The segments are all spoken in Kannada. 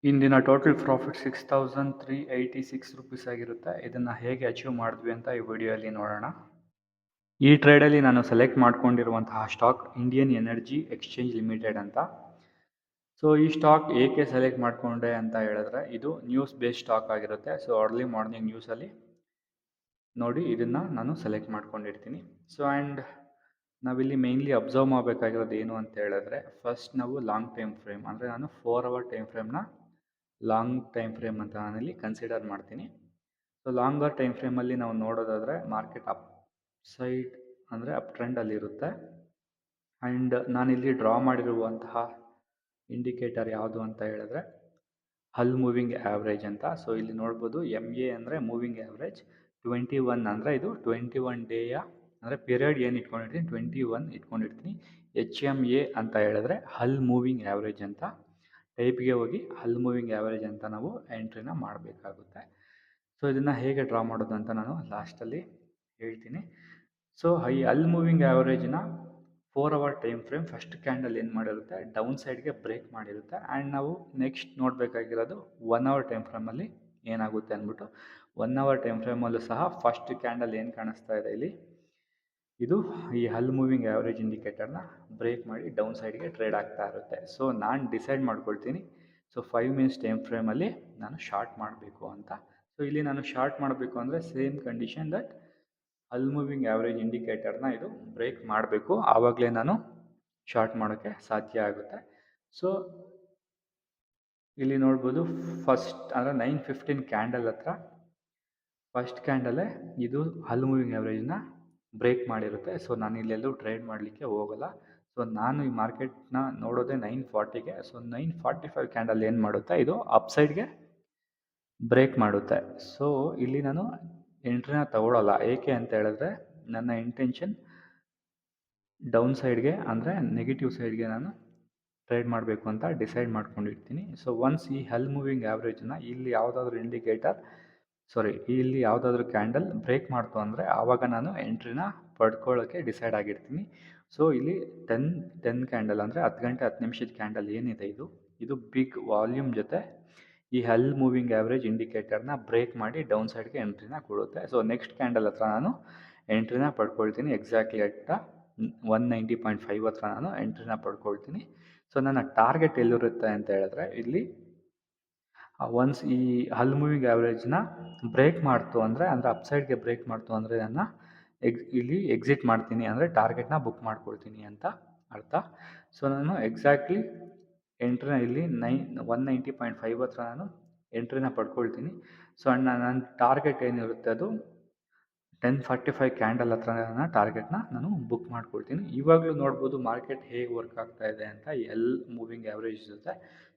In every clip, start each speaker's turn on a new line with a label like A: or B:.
A: ಇಂದಿನ ಟೋಟಲ್ ಪ್ರಾಫಿಟ್ 6386 ರುಪೀಸ್ ಆಗಿರುತ್ತೆ. ಇದನ್ನು ಹೇಗೆ ಅಚೀವ್ ಮಾಡಿದ್ವಿ ಅಂತ ಈ ವಿಡಿಯೋಲಿ ನೋಡೋಣ. ಈ ಟ್ರೇಡಲ್ಲಿ ನಾನು ಸೆಲೆಕ್ಟ್ ಮಾಡ್ಕೊಂಡಿರುವಂತಹ stock Indian energy exchange limited ಅಂತ. ಸೊ ಈ ಸ್ಟಾಕ್ ಏಕೆ ಸೆಲೆಕ್ಟ್ ಮಾಡಿಕೊಂಡೆ ಅಂತ ಹೇಳಿದ್ರೆ, ಇದು ನ್ಯೂಸ್ ಬೇಸ್ಡ್ ಸ್ಟಾಕ್ ಆಗಿರುತ್ತೆ. ಸೊ ಅರ್ಲಿ ಮಾರ್ನಿಂಗ್ ನ್ಯೂಸಲ್ಲಿ ನೋಡಿ ಇದನ್ನು ನಾನು ಸೆಲೆಕ್ಟ್ ಮಾಡ್ಕೊಂಡಿರ್ತೀನಿ. ಸೊ ಆ್ಯಂಡ್ ನಾವಿಲ್ಲಿ ಮೇಯ್ನ್ಲಿ ಅಬ್ಸರ್ವ್ ಮಾಡಬೇಕಾಗಿರೋದು ಏನು ಅಂತ ಹೇಳಿದ್ರೆ, ಫಸ್ಟ್ ನಾವು ಲಾಂಗ್ ಟೈಮ್ ಫ್ರೇಮ್, ಅಂದರೆ ನಾನು 4 ಅವರ್ ಟೈಮ್ ಫ್ರೇಮ್ನ ಲಾಂಗ್ ಟೈಮ್ ಫ್ರೇಮ್ ಅಂತ ನಾನಿಲ್ಲಿ ಕನ್ಸಿಡರ್ ಮಾಡ್ತೀನಿ. ಸೊ ಲಾಂಗರ್ ಟೈಮ್ ಫ್ರೇಮಲ್ಲಿ ನಾವು ನೋಡೋದಾದರೆ ಮಾರ್ಕೆಟ್ ಅಪ್ ಸೈಡ್ ಅಂದರೆ ಅಪ್ ಟ್ರೆಂಡಲ್ಲಿರುತ್ತೆ. ಆ್ಯಂಡ್ ನಾನಿಲ್ಲಿ ಡ್ರಾ ಮಾಡಿರುವಂತಹ ಇಂಡಿಕೇಟರ್ ಯಾವುದು ಅಂತ ಹೇಳಿದ್ರೆ ಹಲ್ ಮೂವಿಂಗ್ ಆ್ಯಾವ್ರೇಜ್ ಅಂತ. ಸೊ ಇಲ್ಲಿ ನೋಡ್ಬೋದು MA ಅಂದರೆ ಮೂವಿಂಗ್ ಆ್ಯಾವ್ರೇಜ್, 21 ಅಂದರೆ ಇದು 21 ಡೇಯ ಅಂದರೆ ಪೀರಿಯಡ್ ಏನು ಇಟ್ಕೊಂಡಿರ್ತೀನಿ 21 ಇಟ್ಕೊಂಡಿರ್ತೀನಿ. HMA ಅಂತ ಹೇಳಿದ್ರೆ ಹಲ್ ಮೂವಿಂಗ್ ಆ್ಯಾವ್ರೇಜ್ ಅಂತ. ಟೈಪ್ಗೆ ಹೋಗಿ ಹಲ್ ಮೂವಿಂಗ್ ಆ್ಯಾವ್ರೇಜ್ ಅಂತ ನಾವು ಎಂಟ್ರಿನ ಮಾಡಬೇಕಾಗುತ್ತೆ. ಸೊ ಇದನ್ನು ಹೇಗೆ ಡ್ರಾ ಮಾಡೋದು ಅಂತ ನಾನು ಲಾಸ್ಟಲ್ಲಿ ಹೇಳ್ತೀನಿ. ಸೊ ಈ ಹಲ್ ಮೂವಿಂಗ್ ಆ್ಯಾವ್ರೇಜ್ನ 4 hour time frame first candle ಏನು ಮಾಡಿರುತ್ತೆ, ಡೌನ್ ಸೈಡ್ಗೆ ಬ್ರೇಕ್ ಮಾಡಿರುತ್ತೆ. ಆ್ಯಂಡ್ ನಾವು ನೆಕ್ಸ್ಟ್ ನೋಡಬೇಕಾಗಿರೋದು 1 ಅವರ್ ಟೈಮ್ ಫ್ರೇಮಲ್ಲಿ ಏನಾಗುತ್ತೆ ಅಂದ್ಬಿಟ್ಟು. 1 ಅವರ್ ಟೈಮ್ ಫ್ರೇಮಲ್ಲೂ ಸಹ ಫಸ್ಟ್ ಕ್ಯಾಂಡಲ್ ಏನು ಕಾಣಿಸ್ತಾ ಇದೆ ಇಲ್ಲಿ, ಇದು ಈ ಹಲ್ ಮೂವಿಂಗ್ ಆ್ಯಾವ್ರೇಜ್ ಇಂಡಿಕೇಟರ್ನ ಬ್ರೇಕ್ ಮಾಡಿ ಡೌನ್ ಸೈಡ್ಗೆ ಟ್ರೇಡ್ ಆಗ್ತಾ ಇರುತ್ತೆ. ಸೊ ನಾನು ಡಿಸೈಡ್ ಮಾಡ್ಕೊಳ್ತೀನಿ, ಸೊ 5 ಮಿನಿಟ್ಸ್ ಟೈಮ್ ಫ್ರೇಮಲ್ಲಿ ನಾನು ಶಾರ್ಟ್ ಮಾಡಬೇಕು ಅಂತ. ಸೊ ಇಲ್ಲಿ ನಾನು ಶಾರ್ಟ್ ಮಾಡಬೇಕು ಅಂದರೆ same condition that hull moving average ಇಂಡಿಕೇಟರ್ನ ಇದು ಬ್ರೇಕ್ ಮಾಡಬೇಕು, ಆವಾಗಲೇ ನಾನು ಶಾರ್ಟ್ ಮಾಡೋಕ್ಕೆ ಸಾಧ್ಯ ಆಗುತ್ತೆ. ಸೊ ಇಲ್ಲಿ ನೋಡ್ಬೋದು ಫಸ್ಟ್ ಅಂದರೆ 9:15 ಕ್ಯಾಂಡಲ್ ಹತ್ರ ಫಸ್ಟ್ ಕ್ಯಾಂಡಲ್ಲೇ ಇದು ಹಲ್ ಮೂವಿಂಗ್ ಆ್ಯಾವ್ರೇಜ್ನ ಬ್ರೇಕ್ ಮಾಡಿರುತ್ತೆ. ಸೊ ನಾನು ಇಲ್ಲೆಲ್ಲೂ ಟ್ರೇಡ್ ಮಾಡಲಿಕ್ಕೆ ಹೋಗಲ್ಲ. ಸೊ ನಾನು ಈ ಮಾರ್ಕೆಟ್ನ ನೋಡೋದೇ 9:40ಗೆ. ಸೊ 9:45 ಕ್ಯಾಂಡಲ್ ಏನು ಮಾಡುತ್ತೆ, ಇದು ಅಪ್ಸೈಡ್ಗೆ ಬ್ರೇಕ್ ಮಾಡುತ್ತೆ. ಸೊ ಇಲ್ಲಿ ನಾನು ಎಂಟ್ರಿನ ತಗೊಳ್ಳಲ್ಲ. ಏಕೆ ಅಂತ ಹೇಳಿದ್ರೆ ನನ್ನ ಇಂಟೆನ್ಷನ್ ಡೌನ್ ಸೈಡ್ಗೆ ಅಂದರೆ ನೆಗೆಟಿವ್ ಸೈಡ್ಗೆ ನಾನು ಟ್ರೇಡ್ ಮಾಡಬೇಕು ಅಂತ ಡಿಸೈಡ್ ಮಾಡ್ಕೊಂಡಿರ್ತೀನಿ. ಸೊ ಒನ್ಸ್ ಈ ಹಲ್ ಮೂವಿಂಗ್ ಆ್ಯಾವ್ರೇಜನ್ನ ಇಲ್ಲಿ ಯಾವುದಾದ್ರೂ ಇಲ್ಲಿ ಯಾವುದಾದ್ರೂ ಕ್ಯಾಂಡಲ್ ಬ್ರೇಕ್ ಮಾಡ್ತು ಅಂದರೆ ಆವಾಗ ನಾನು ಎಂಟ್ರಿನ ಪಡ್ಕೊಳ್ಳೋಕ್ಕೆ ಡಿಸೈಡ್ ಆಗಿರ್ತೀನಿ. ಸೊ ಇಲ್ಲಿ 10 ಕ್ಯಾಂಡಲ್ ಅಂದರೆ 10 ಗಂಟೆ 10 ನಿಮಿಷದ ಕ್ಯಾಂಡಲ್ ಏನಿದೆ ಇದು ಬಿಗ್ ವಾಲ್ಯೂಮ್ ಜೊತೆ ಈ ಹಲ್ ಮೂವಿಂಗ್ ಆ್ಯಾವ್ರೇಜ್ ಇಂಡಿಕೇಟರ್ನ ಬ್ರೇಕ್ ಮಾಡಿ ಡೌನ್ ಸೈಡ್ಗೆ ಎಂಟ್ರಿನ ಕೊಡುತ್ತೆ. ಸೊ ನೆಕ್ಸ್ಟ್ ಕ್ಯಾಂಡಲ್ ಹತ್ರ ನಾನು ಎಂಟ್ರಿನ ಪಡ್ಕೊಳ್ತೀನಿ. ಎಕ್ಸಾಕ್ಟ್ಲಿ ಅಟ್ 190.5 ಹತ್ರ ನಾನು ಎಂಟ್ರಿನ ಪಡ್ಕೊಳ್ತೀನಿ. ಸೊ ನನ್ನ ಟಾರ್ಗೆಟ್ ಎಲ್ಲಿರುತ್ತೆ ಅಂತ ಹೇಳಿದ್ರೆ, ಇಲ್ಲಿ ಒನ್ಸ್ ಈ ಹಲ್ ಮೂವಿಂಗ್ ಆ್ಯಾವ್ರೇಜ್ನ ಬ್ರೇಕ್ ಮಾಡ್ತು ಅಂದರೆ ಅಪ್ಸೈಡ್ಗೆ ಬ್ರೇಕ್ ಮಾಡ್ತು ಅಂದರೆ ನನ್ನ ಇಲ್ಲಿ ಎಕ್ಸಿಟ್ ಮಾಡ್ತೀನಿ, ಅಂದರೆ ಟಾರ್ಗೆಟ್ನ ಬುಕ್ ಮಾಡ್ಕೊಳ್ತೀನಿ ಅಂತ ಅರ್ಥ. ಸೊ ನಾನು ಎಕ್ಸಾಕ್ಟ್ಲಿ ಎಂಟ್ರಿನ ಇಲ್ಲಿ 190.5 ಹತ್ರ ನಾನು ಎಂಟ್ರಿನ ಪಡ್ಕೊಳ್ತೀನಿ. ಸೊ ನನ್ನ ಟಾರ್ಗೆಟ್ ಏನಿರುತ್ತೆ ಅದು 10:45 ಕ್ಯಾಂಡಲ್ ಹತ್ರ ನನ್ನ ಟಾರ್ಗೆಟ್ನ ನಾನು ಬುಕ್ ಮಾಡ್ಕೊಳ್ತೀನಿ. ಇವಾಗಲೂ ನೋಡ್ಬೋದು ಮಾರ್ಕೆಟ್ ಹೇಗೆ ವರ್ಕ್ ಆಗ್ತಾ ಇದೆ ಅಂತ ಈ ಹಲ್ ಮೂವಿಂಗ್ ಆ್ಯಾವ್ರೇಜ್ ಜೊತೆ.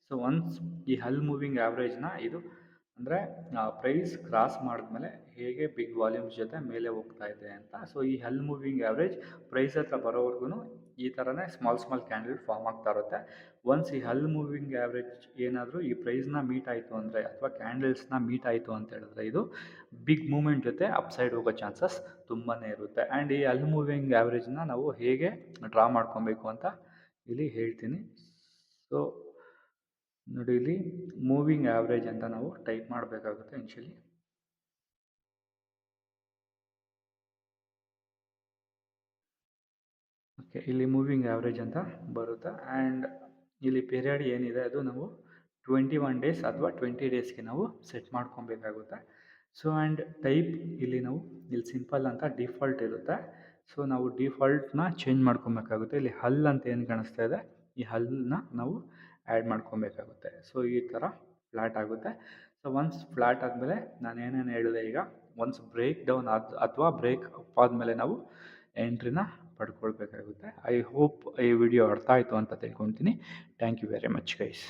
A: ಸೊ ಒನ್ಸ್ ಈ ಹಲ್ ಮೂವಿಂಗ್ ಆ್ಯಾವ್ರೇಜ್ನ ಇದು ಅಂದರೆ ಪ್ರೈಸ್ ಕ್ರಾಸ್ ಮಾಡಿದ್ಮೇಲೆ ಹೇಗೆ ಬಿಗ್ ವಾಲ್ಯೂಮ್ಸ್ ಜೊತೆ ಮೇಲೆ ಹೋಗ್ತಾ ಇದೆ ಅಂತ. ಸೊ ಈ ಹಲ್ ಮೂವಿಂಗ್ ಆ್ಯಾವ್ರೇಜ್ ಪ್ರೈಸ್ ಹತ್ರ ಬರೋವರೆಗೂ ಈ ಥರನೇ ಸ್ಮಾಲ್ ಕ್ಯಾಂಡಲ್ ಫಾರ್ಮ್ ಆಗ್ತಾ ಇರುತ್ತೆ. ಒನ್ಸ್ ಈ ಹಲ್ ಮೂವಿಂಗ್ ಆ್ಯಾವ್ರೇಜ್ ಏನಾದರೂ ಈ ಪ್ರೈಸ್ನ ಮೀಟ್ ಆಯಿತು ಅಂದರೆ ಅಥವಾ ಕ್ಯಾಂಡಲ್ಸ್ನ ಮೀಟ್ ಆಯಿತು ಅಂತ ಹೇಳಿದ್ರೆ ಇದು ಬಿಗ್ ಮೂಮೆಂಟ್ ಜೊತೆ ಅಪ್ಸೈಡ್ ಹೋಗೋ ಚಾನ್ಸಸ್ ತುಂಬಾ ಇರುತ್ತೆ. ಆ್ಯಂಡ್ ಈ ಹಲ್ ಮೂವಿಂಗ್ ಆ್ಯಾವ್ರೇಜ್ನ ನಾವು ಹೇಗೆ ಡ್ರಾ ಮಾಡ್ಕೊಬೇಕು ಅಂತ ಇಲ್ಲಿ ಹೇಳ್ತೀನಿ. ಸೊ ನೋಡಿ, ಇಲ್ಲಿ ಮೂವಿಂಗ್ ಆ್ಯಾವ್ರೇಜ್ ಅಂತ ನಾವು ಟೈಪ್ ಮಾಡಬೇಕಾಗುತ್ತೆ ಇನಿಷಿಯಲಿ. ಓಕೆ, ಇಲ್ಲಿ ಮೂವಿಂಗ್ ಆ್ಯಾವ್ರೇಜ್ ಅಂತ ಬರುತ್ತೆ. ಆ್ಯಂಡ್ ಇಲ್ಲಿ ಪೀರಿಯಡ್ ಏನಿದೆ ಅದು ನಾವು 21 ಡೇಸ್ ಅಥವಾ 20 ಡೇಸ್ಗೆ ನಾವು ಸೆಟ್ ಮಾಡ್ಕೊಬೇಕಾಗುತ್ತೆ. ಸೊ ಆ್ಯಂಡ್ ಟೈಪ್ ಇಲ್ಲಿ ಸಿಂಪಲ್ ಅಂತ ಡಿಫಾಲ್ಟ್ ಇರುತ್ತೆ. ಸೊ ನಾವು ಡಿಫಾಲ್ಟ್ನ ಚೇಂಜ್ ಮಾಡ್ಕೊಬೇಕಾಗುತ್ತೆ. ಇಲ್ಲಿ ಹಲ್ ಅಂತ ಏನು ಕಾಣಿಸ್ತಾ ಇದೆ, ಈ ಹಲ್ನ ನಾವು ಆ್ಯಡ್ ಮಾಡ್ಕೊಬೇಕಾಗುತ್ತೆ. ಸೊ ಈ ಥರ ಫ್ಲ್ಯಾಟ್ ಆಗುತ್ತೆ. ಸೊ ಒನ್ಸ್ ಫ್ಲ್ಯಾಟ್ ಆದಮೇಲೆ ನಾನು ಏನೇನು ಹೇಳಿದೆ ಈಗ, ಒನ್ಸ್ ಬ್ರೇಕ್ ಡೌನ್ ಅಥವಾ ಬ್ರೇಕ್ ಅಪ್ ಆದಮೇಲೆ ನಾವು ಎಂಟ್ರಿನ ಪಡ್ಕೊಳ್ಬೇಕಾಗುತ್ತೆ. ಐ ಹೋಪ್ ಈ ವಿಡಿಯೋ ಅರ್ಥ ಆಯಿತು ಅಂತ ತಿಳ್ಕೊತೀನಿ. Thank you very much guys.